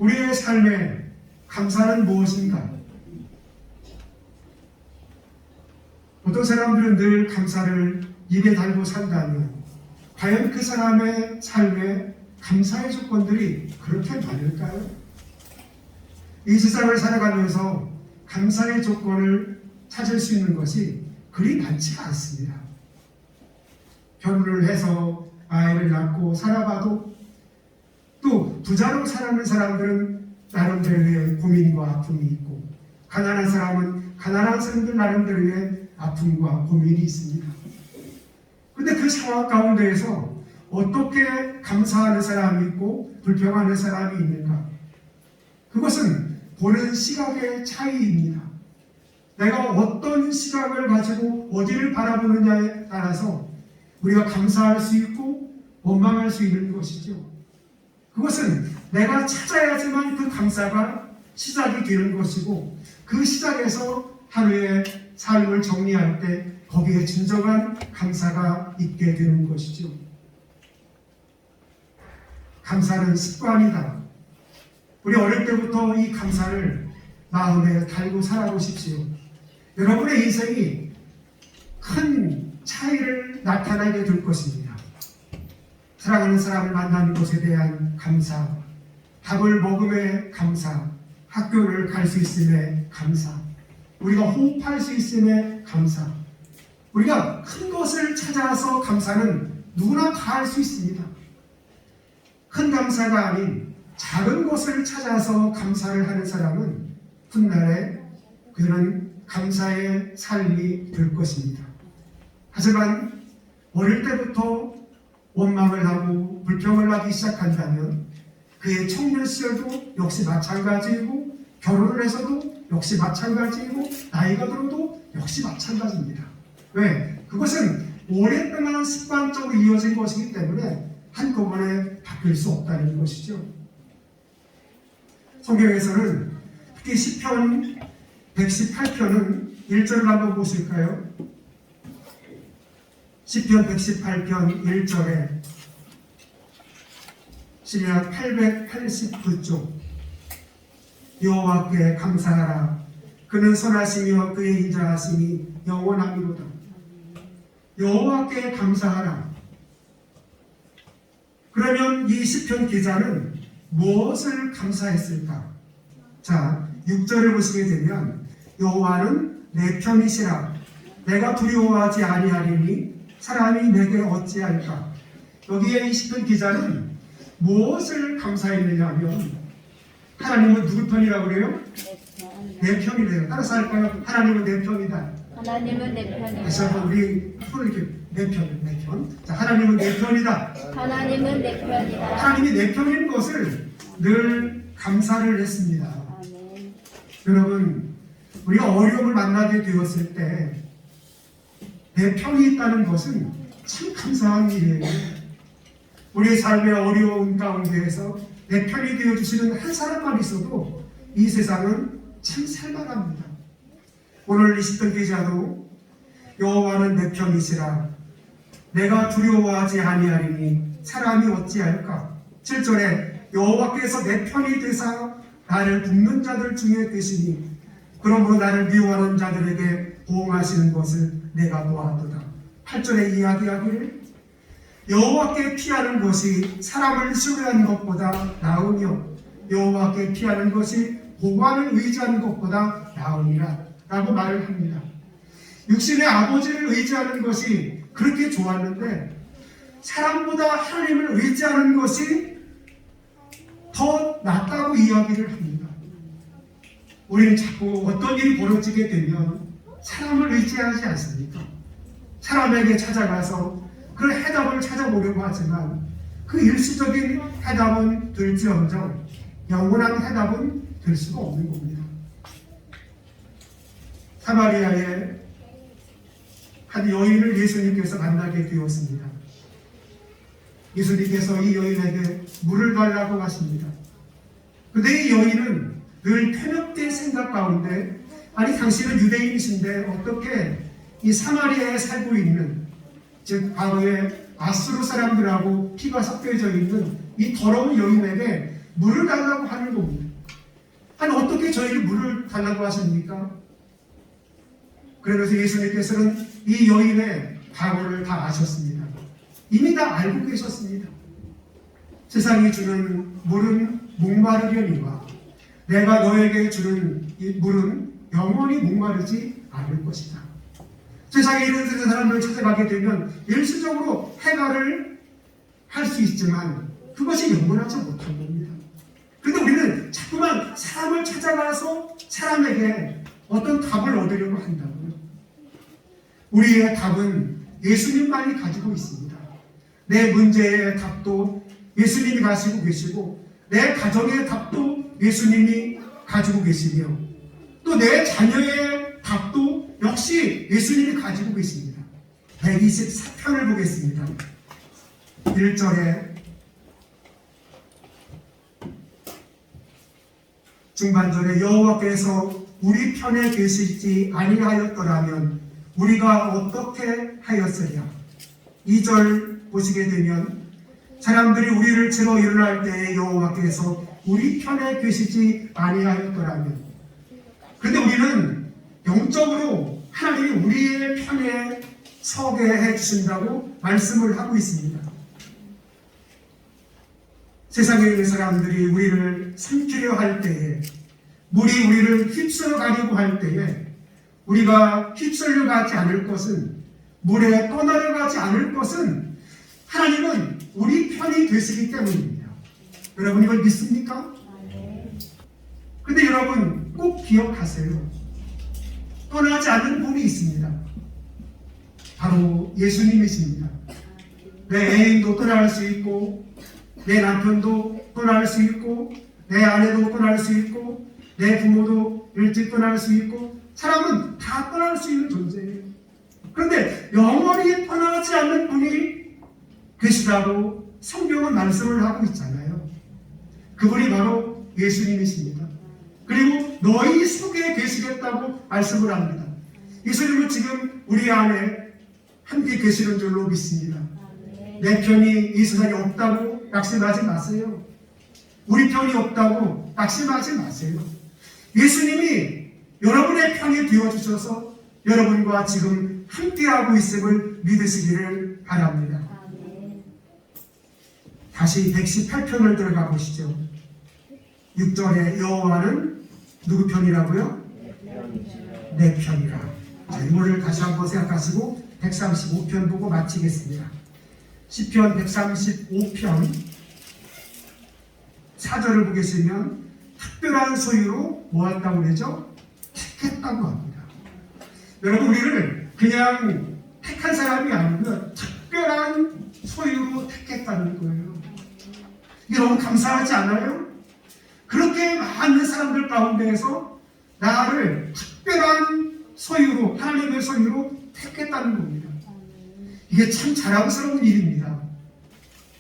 우리의 삶에 감사는 무엇인가? 어떤 사람들은 늘 감사를 입에 달고 산다면 과연 그 사람의 삶에 감사의 조건들이 그렇게 많을까요? 이 세상을 살아가면서 감사의 조건을 찾을 수 있는 것이 그리 많지가 않습니다. 결혼을 해서 아이를 낳고 살아봐도 또 부자로 살아가는 사람들은 나름대로의 고민과 아픔이 있고 가난한 사람은 가난한 사람들 나름대로의 아픔과 고민이 있습니다. 근데 그 상황 가운데에서 어떻게 감사하는 사람이 있고 불평하는 사람이 있는가? 그것은 보는 시각의 차이입니다. 내가 어떤 시각을 가지고 어디를 바라보느냐에 따라서 우리가 감사할 수 있고 원망할 수 있는 것이죠. 그것은 내가 찾아야지만 그 감사가 시작이 되는 것이고 그 시작에서 하루의 삶을 정리할 때 거기에 진정한 감사가 있게 되는 것이죠. 감사는 습관이다. 우리 어릴 때부터 이 감사를 마음에 달고 살아보십시오. 여러분의 인생이 큰 차이를 나타나게 될 것입니다. 사랑하는 사람을 만나는 것에 대한 감사, 밥을 먹음에 감사, 학교를 갈 수 있음에 감사, 우리가 호흡할 수 있음에 감사. 우리가 큰 것을 찾아서 감사는 누구나 다 할 수 있습니다. 큰 감사가 아닌 작은 것을 찾아서 감사를 하는 사람은 훗날에 그들은 감사의 삶이 될 것입니다. 하지만 어릴 때부터 원망을 하고 불평을 하기 시작한다면 그의 청년 시절도 역시 마찬가지이고 결혼을 해서도 역시 마찬가지이고 나이가 들어도 역시 마찬가지입니다. 왜? 그것은 오랫동안 습관적으로 이어진 것이기 때문에 한꺼번에 바뀔 수 없다는 것이죠. 성경에서는 특히 시편 118편은 1절을 한번 보실까요? 시편 118편 1절에 시면 889쪽 여호와께 감사하라. 그는 선하시며 그의 인자하심이 영원하미로다. 여호와께 감사하라. 그러면 이 시편 기자는 무엇을 감사했을까? 자, 6절을 보시게 되면 여호와는 내 편이시라. 내가 두려워하지 아니하리니 사람이 내게 어찌할까? 여기에 이 시편 기자는 무엇을 감사했느냐 하면 하나님은 누구 편이라고 그래요? 내 편이래요. 따라서 할까요? 하나님은 내 편이다. 하나님은 내 편이다. 다시 한번 우리 서로 이렇게 내 편. 자, 하나님은 내 편이다. 하나님은 내 편이다. 하나님이 내 편인 것을 늘 감사를 했습니다. 아멘. 여러분, 우리가 어려움을 만나게 되었을 때 내 편이 있다는 것은 참 감사한 일이에요. 우리의 삶의 어려운 가운데에서 내 편이 되어주시는 한 사람만 있어도 이 세상은 참 살만합니다. 오늘 이 시편 기자도 여호와는 내 편이시라. 내가 두려워하지 아니하리니 사람이 어찌할까? 7절에 여호와께서 내 편이 되사 나를 돕는 자들 중에 계시니 그러므로 나를 미워하는 자들에게 보응하시는 것을 내가 보았도다. 8절에 이야기하기를 여호와께 피하는 것이 사람을 신뢰하는 것보다 나으며 여호와께 피하는 것이 보관을 의지하는 것보다 나으니라 라고 말을 합니다. 육신의 아버지를 의지하는 것이 그렇게 좋았는데 사람보다 하나님을 의지하는 것이 더 낫다고 이야기를 합니다. 우리는 자꾸 어떤 일이 벌어지게 되면 사람을 의지하지 않습니까? 사람에게 찾아가서 그 해답을 찾아보려고 하지만 그 일시적인 해답은 될지언정 영원한 해답은 될 수가 없는 겁니다. 사마리아의 한 여인을 예수님께서 만나게 되었습니다. 예수님께서 이 여인에게 물을 달라고 하십니다. 그런데 이 여인은 늘 편협된 생각 가운데 아니 당신은 유대인이신데 어떻게 이 사마리아에 살고 있는 즉 과거에 아수르 사람들하고 피가 섞여져 있는 이 더러운 여인에게 물을 달라고 하는 겁니다. 아니 어떻게 저에게 물을 달라고 하십니까? 그러면서 예수님께서는 이 여인의 과거를 다 아셨습니다. 이미 다 알고 계셨습니다. 세상이 주는 물은 목마르려니와 내가 너에게 주는 이 물은 영원히 목마르지 않을 것이다. 세상에 이런 사람들을 찾아가게 되면 일시적으로 해결을 할 수 있지만 그것이 영원하지 못한 겁니다. 그런데 우리는 자꾸만 사람을 찾아가서 사람에게 어떤 답을 얻으려고 한다고요. 우리의 답은 예수님만이 가지고 있습니다. 내 문제의 답도 예수님이 가지고 계시고 내 가정의 답도 예수님이 가지고 계시며 또 내 자녀의 답도 역시 예수님이 가지고 계십니다. 124편을 보겠습니다. 1절에 중반절에 여호와께서 우리 편에 계시지 아니하였더라면 우리가 어떻게 하였으랴. 2절 보시게 되면 사람들이 우리를 치러 일어날 때에 여호와께서 우리 편에 계시지 아니하였더라면. 그런데 우리는 영적으로 하나님이 우리의 편에 서게 해주신다고 말씀을 하고 있습니다. 세상에 있는 사람들이 우리를 삼키려 할 때에, 물이 우리를 휩쓸어 가려고 할 때에 우리가 휩쓸려 가지 않을 것은, 물에 떠나려 가지 않을 것은 하나님은 우리 편이 되시기 때문입니다. 여러분 이걸 믿습니까? 근데 여러분 꼭 기억하세요. 떠나지 않는 분이 있습니다. 바로 예수님이십니다. 내 애인도 떠날 수 있고 내 남편도 떠날 수 있고 내 아내도 떠날 수 있고 내 부모도 일찍 떠날 수 있고 사람은 다 떠날 수 있는 존재예요. 그런데 영원히 떠나지 않는 분이 계시다고 성경은 말씀을 하고 있잖아요. 그분이 바로 예수님이십니다. 그리고 너희 속에 계시겠다고 말씀을 합니다. 예수님은 지금 우리 안에 함께 계시는 줄로 믿습니다. 내 편이 이 세상에 없다고 낙심하지 마세요. 우리 편이 없다고 낙심하지 마세요. 예수님이 여러분의 편이 되어주셔서 여러분과 지금 함께하고 있음을 믿으시기를 바랍니다. 다시 118편을 들어가 보시죠. 6절에 여호와는 누구 편이라고요? 내 편이라. 자, 이거를 다시 한번 생각하시고 135편 보고 마치겠습니다. 시편 135편 4절을 보겠으면 특별한 소유로 뭐 했다고 그러죠? 택했다고 합니다. 여러분 우리를 그냥 택한 사람이 아니고 특별한 소유로 택했다는 거예요. 이게 너무 감사하지 않아요? 그렇게 많은 사람들 가운데에서 나를 특별한 소유로, 하나님의 소유로 택했다는 겁니다. 이게 참 자랑스러운 일입니다.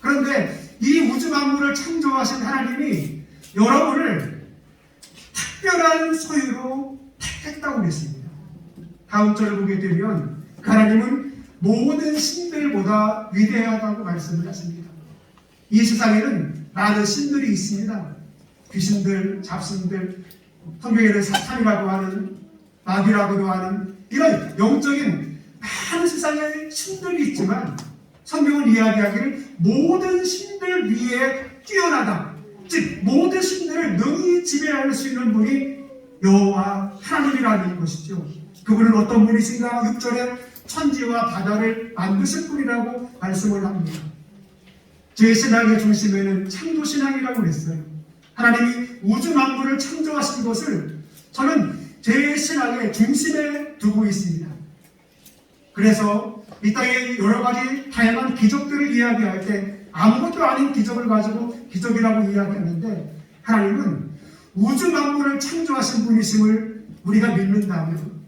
그런데 이 우주 만물을 창조하신 하나님이 여러분을 특별한 소유로 택했다고 그랬습니다. 다음 절을 보게 되면 그 하나님은 모든 신들보다 위대하다고 말씀을 하십니다. 이 세상에는 많은 신들이 있습니다. 귀신들, 잡신들, 성경에는 사탄이라고 하는, 마귀라고도 하는 이런 영적인 많은 세상에 신들이 있지만 성경은 이야기하기를 모든 신들 위에 뛰어나다. 즉 모든 신들을 능히 지배할 수 있는 분이 여호와 하나님이라는 것이죠. 그분은 어떤 분이신가? 6절에 천지와 바다를 만드신 분이라고 말씀을 합니다. 제 신앙의 중심에는 창조신앙이라고 그랬어요. 하나님이 우주 만물을 창조하신 것을 저는 제 신앙의 중심에 두고 있습니다. 그래서 이 땅에 여러 가지 다양한 기적들을 이야기할 때 아무것도 아닌 기적을 가지고 기적이라고 이야기하는데 하나님은 우주 만물을 창조하신 분이심을 우리가 믿는다면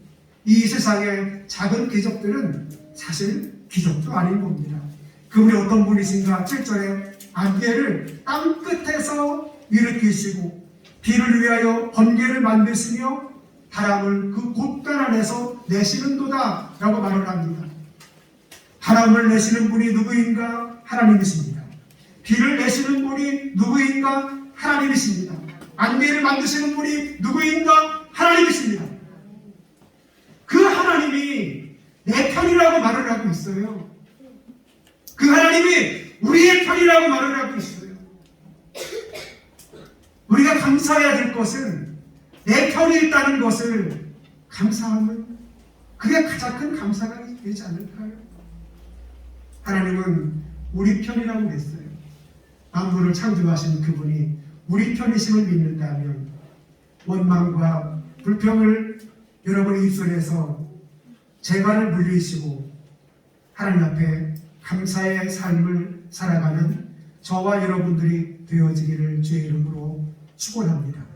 이 세상의 작은 기적들은 사실 기적도 아닌 겁니다. 그분이 어떤 분이신가? 7절에 안개를 땅 끝에서 일으키시고 비를 위하여 번개를 만드시며 바람을 그 곳간 안에서 내시는도다 라고 말을 합니다. 바람을 내시는 분이 누구인가? 하나님이십니다. 비를 내시는 분이 누구인가? 하나님이십니다. 안개를 만드시는 분이 누구인가? 하나님이십니다. 그 하나님이 내 편이라고 말을 하고 있어요. 그 하나님이 우리의 편이라고 말을 하고 있어요. 우리가 감사해야 될 것은 내 편이 있다는 것을 감사하면 그게 가장 큰 감사가 되지 않을까요? 하나님은 우리 편이라고 그랬어요. 만물을 창조하신 그분이 우리 편이심을 믿는다면 원망과 불평을 여러분의 입술에서 재관을 물리시고 하나님 앞에 감사의 삶을 살아가는 저와 여러분들이 되어지기를 주의 이름으로 축원합니다.